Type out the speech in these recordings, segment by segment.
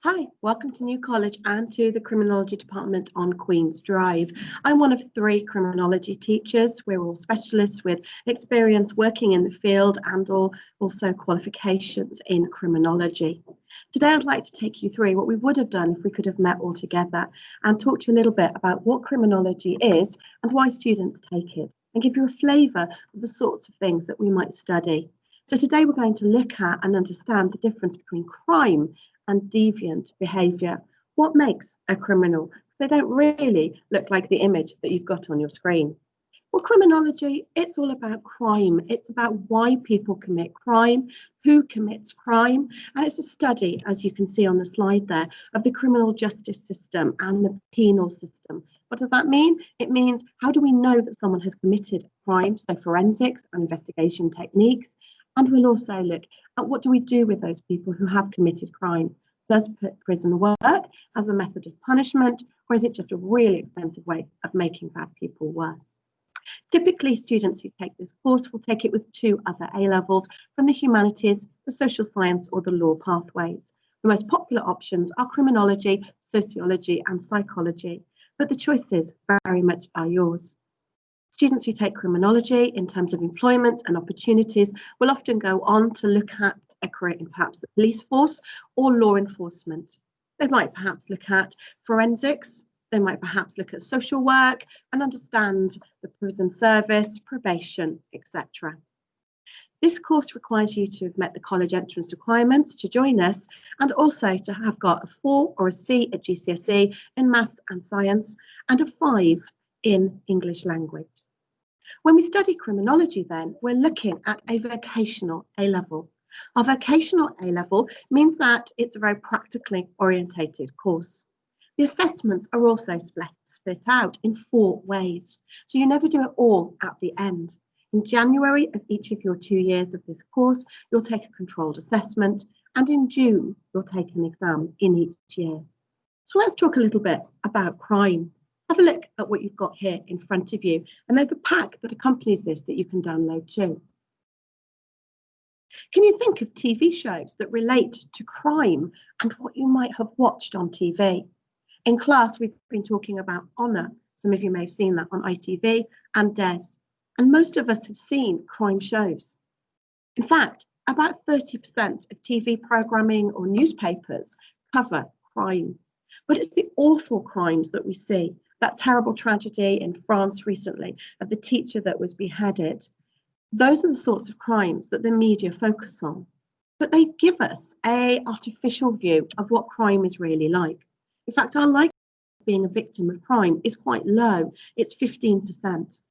Hi, welcome to New College and to the Criminology Department on Queen's Drive. I'm one of 3 criminology teachers. We're all specialists with experience working in the field and also qualifications in criminology. Today I'd like to take you through what we would have done if we could have met all together and talk to you a little bit about what criminology is and why students take it, and give you a flavour of the sorts of things that we might study. So today we're going to look at and understand the difference between crime and deviant behaviour. What makes a criminal? They don't really look like the image that you've got on your screen. Well, criminology, it's all about crime. It's about why people commit crime, who commits crime, and it's a study, as you can see on the slide there, of the criminal justice system and the penal system. What does that mean? It means, how do we know that someone has committed a crime? So forensics and investigation techniques. And we'll also look at what do we do with those people who have committed crime. Does prison work as a method of punishment, or is it just a really expensive way of making bad people worse? Typically, students who take this course will take it with 2 other A-levels from the humanities, the social science, or the law pathways. The most popular options are criminology, sociology, and psychology, but the choices very much are yours. Students who take criminology in terms of employment and opportunities will often go on to look at a career in perhaps the police force or law enforcement. They might perhaps look at forensics, they might perhaps look at social work and understand the prison service, probation, etc. This course requires you to have met the college entrance requirements to join us, and also to have got a 4 or a C at GCSE in maths and science and a 5 in English language. When we study criminology then, we're looking at a vocational A-level. Our vocational A-level means that it's a very practically orientated course. The assessments are also split out in 4 ways, so you never do it all at the end. In January of each of your 2 years of this course, you'll take a controlled assessment, and in June, you'll take an exam in each year. So let's talk a little bit about crime. Have a look at what you've got here in front of you, and there's a pack that accompanies this that you can download too. Can you think of TV shows that relate to crime and what you might have watched on TV? In class, we've been talking about Honour. Some of you may have seen that on ITV, and Des. And most of us have seen crime shows. In fact, about 30% of TV programming or newspapers cover crime. But it's the awful crimes that we see. That terrible tragedy in France recently of the teacher that was beheaded. Those are the sorts of crimes that the media focus on. But they give us an artificial view of what crime is really like. In fact, our likelihood of being a victim of crime is quite low. It's 15%.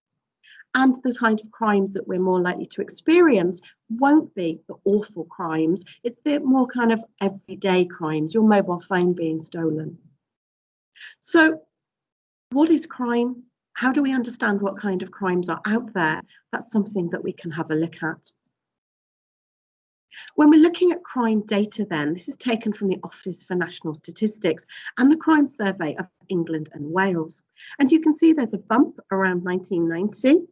And the kind of crimes that we're more likely to experience won't be the awful crimes. It's the more kind of everyday crimes, your mobile phone being stolen. So what is crime? How do we understand what kind of crimes are out there? That's something that we can have a look at. When we're looking at crime data then, this is taken from the Office for National Statistics and the Crime Survey of England and Wales. And you can see there's a bump around 1990.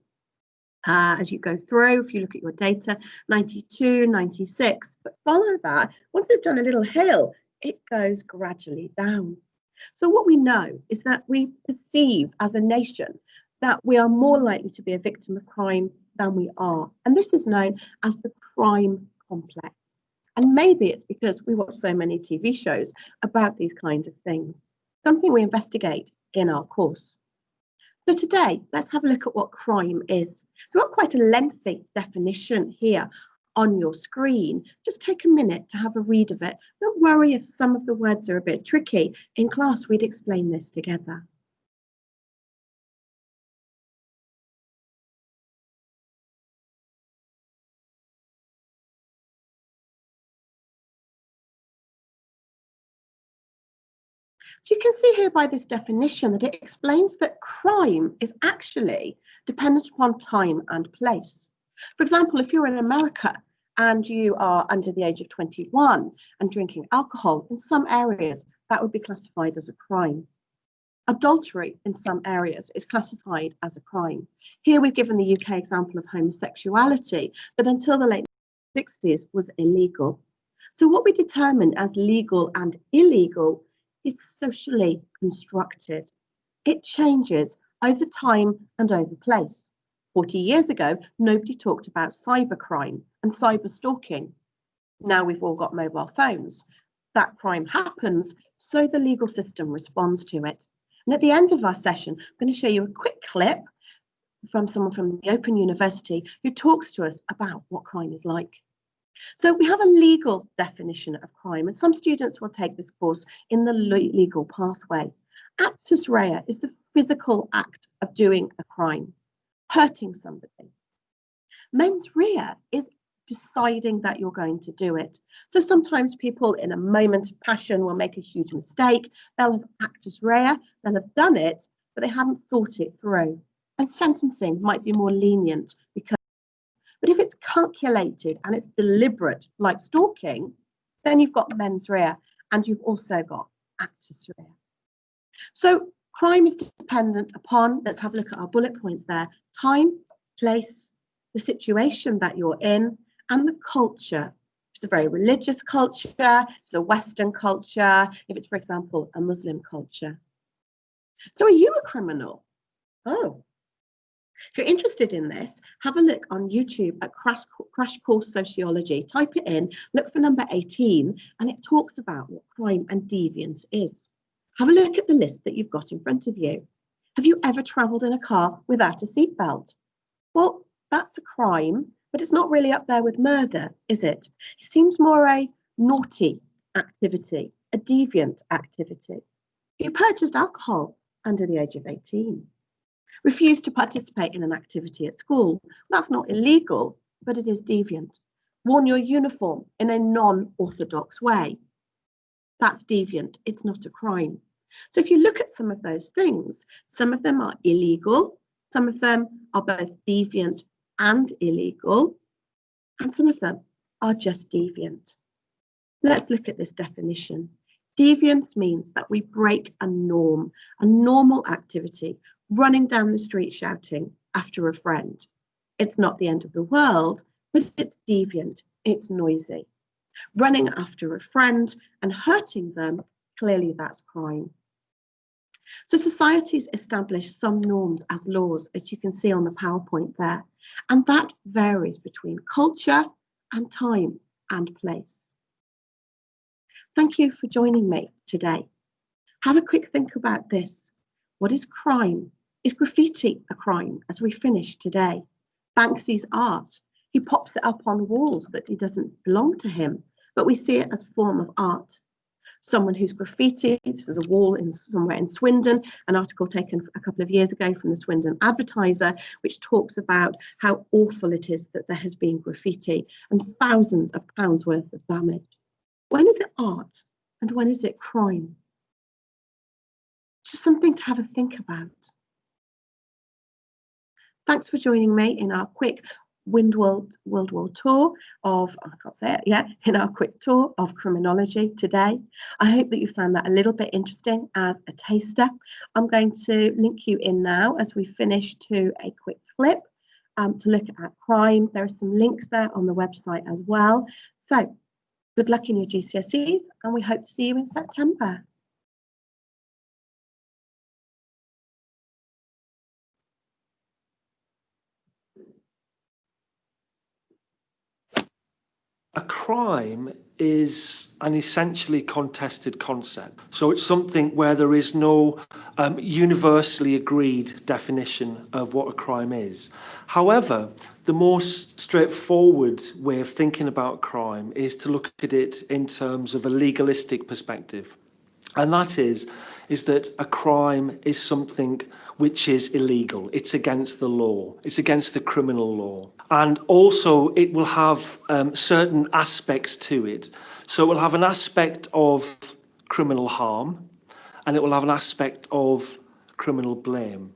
As you go through, if you look at your data, 92, 96, but follow that, once it's done a little hill, it goes gradually down. So what we know is that we perceive as a nation that we are more likely to be a victim of crime than we are. And this is known as the crime complex. And maybe it's because we watch so many TV shows about these kinds of things, something we investigate in our course. So today, let's have a look at what crime is. We've got quite a lengthy definition here on your screen. Just take a minute to have a read of it. Don't worry if some of the words are a bit tricky. In class, we'd explain this together. So you can see here by this definition that it explains that crime is actually dependent upon time and place. For example, if you're in America and you are under the age of 21 and drinking alcohol, in some areas that would be classified as a crime. Adultery in some areas is classified as a crime. Here we've given the UK example of homosexuality that until the late 60s was illegal. So what we determine as legal and illegal is socially constructed. It changes over time and over place. 40 years ago, nobody talked about cybercrime and cyber stalking. Now we've all got mobile phones. That crime happens, so the legal system responds to it. And at the end of our session, I'm going to show you a quick clip from someone from the Open University who talks to us about what crime is like. So we have a legal definition of crime, and some students will take this course in the legal pathway. Actus rea is the physical act of doing a crime, hurting somebody. Mens rea is deciding that you're going to do it. So sometimes people in a moment of passion will make a huge mistake. They'll have actus rea, they'll have done it, but they haven't thought it through. And sentencing might be more lenient because, but if it's calculated and it's deliberate, like stalking, then you've got mens rea and you've also got actus rea. So crime is dependent upon, let's have a look at our bullet points there, time, place, the situation that you're in, and the culture. If it's a very religious culture, if it's a Western culture, if it's, for example, a Muslim culture. So are you a criminal? Oh. If you're interested in this, have a look on YouTube at Crash Course Sociology. Type it in, look for number 18, and it talks about what crime and deviance is. Have a look at the list that you've got in front of you. Have you ever travelled in a car without a seatbelt? Well, that's a crime, but it's not really up there with murder, is it? It seems more a naughty activity, a deviant activity. You purchased alcohol under the age of 18. Refuse to participate in an activity at school. That's not illegal, but it is deviant. Worn your uniform in a non-orthodox way. That's deviant. It's not a crime. So if you look at some of those things, some of them are illegal, some of them are both deviant and illegal, and some of them are just deviant. Let's look at this definition. Deviance means that we break a norm, a normal activity, running down the street shouting after a friend. It's not the end of the world, but it's deviant, it's noisy. Running after a friend and hurting them, clearly that's crime. So societies establish some norms as laws, as you can see on the PowerPoint there, and that varies between culture and time and place. Thank you for joining me today. Have a quick think about this. What is crime? Is graffiti a crime as we finish today? Banksy's art. He pops it up on walls that it doesn't belong to him, but we see it as a form of art. Someone who's graffiti, this is a wall somewhere in Swindon, an article taken a couple of years ago from the Swindon Advertiser, which talks about how awful it is that there has been graffiti and thousands of pounds worth of damage. When is it art and when is it crime? Just something to have a think about. Thanks for joining me in our quick World tour of, I can't say it, yeah, in our quick tour of criminology today. I hope that you found that a little bit interesting as a taster. I'm going to link you in now as we finish to a quick clip to look at crime. There are some links there on the website as well. So good luck in your GCSEs and we hope to see you in September. A crime is an essentially contested concept. So it's something where there is no universally agreed definition of what a crime is. However, the most straightforward way of thinking about crime is to look at it in terms of a legalistic perspective. And that is that a crime is something which is illegal. It's against the law. It's against the criminal law. And also it will have certain aspects to it. So it will have an aspect of criminal harm and it will have an aspect of criminal blame.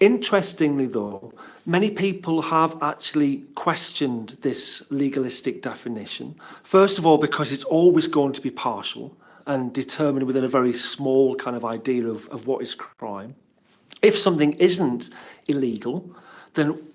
Interestingly, though, many people have actually questioned this legalistic definition. First of all, because it's always going to be partial and determined within a very small kind of idea of what is crime. If something isn't illegal, then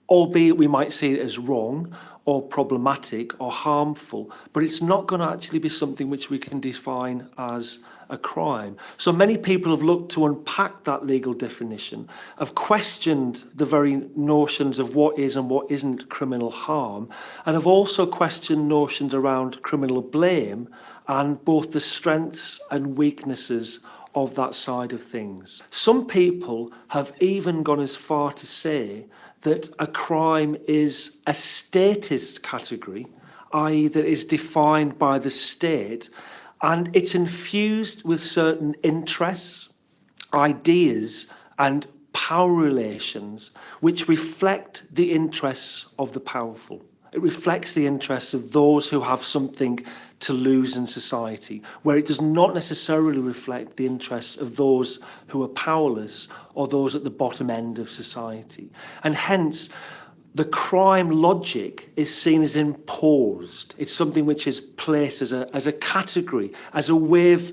albeit we might see it as wrong or problematic or harmful, but it's not going to actually be something which we can define as a crime. So many people have looked to unpack that legal definition, have questioned the very notions of what is and what isn't criminal harm, and have also questioned notions around criminal blame and both the strengths and weaknesses of that side of things. Some people have even gone as far to say that a crime is a statist category, i.e. that is defined by the state, and it's infused with certain interests, ideas and power relations which reflect the interests of the powerful. It reflects the interests of those who have something to lose in society, where it does not necessarily reflect the interests of those who are powerless or those at the bottom end of society. And hence, the crime logic is seen as imposed. It's something which is placed as a category, as a way of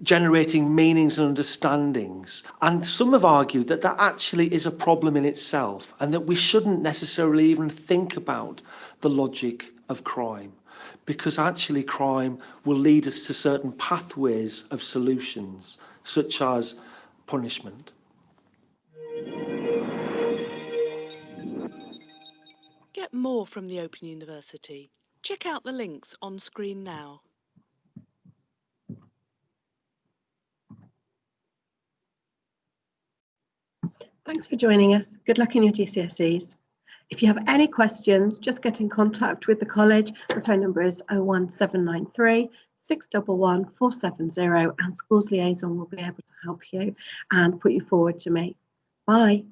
generating meanings and understandings. And some have argued that that actually is a problem in itself, and that we shouldn't necessarily even think about the logic of crime, because actually crime will lead us to certain pathways of solutions, such as punishment. Get more from the Open University. Check out the links on screen now. Thanks for joining us. Good luck in your GCSEs. If you have any questions, just get in contact with the college. The phone number is 01793 611 470, and Schools Liaison will be able to help you and put you forward to me. Bye.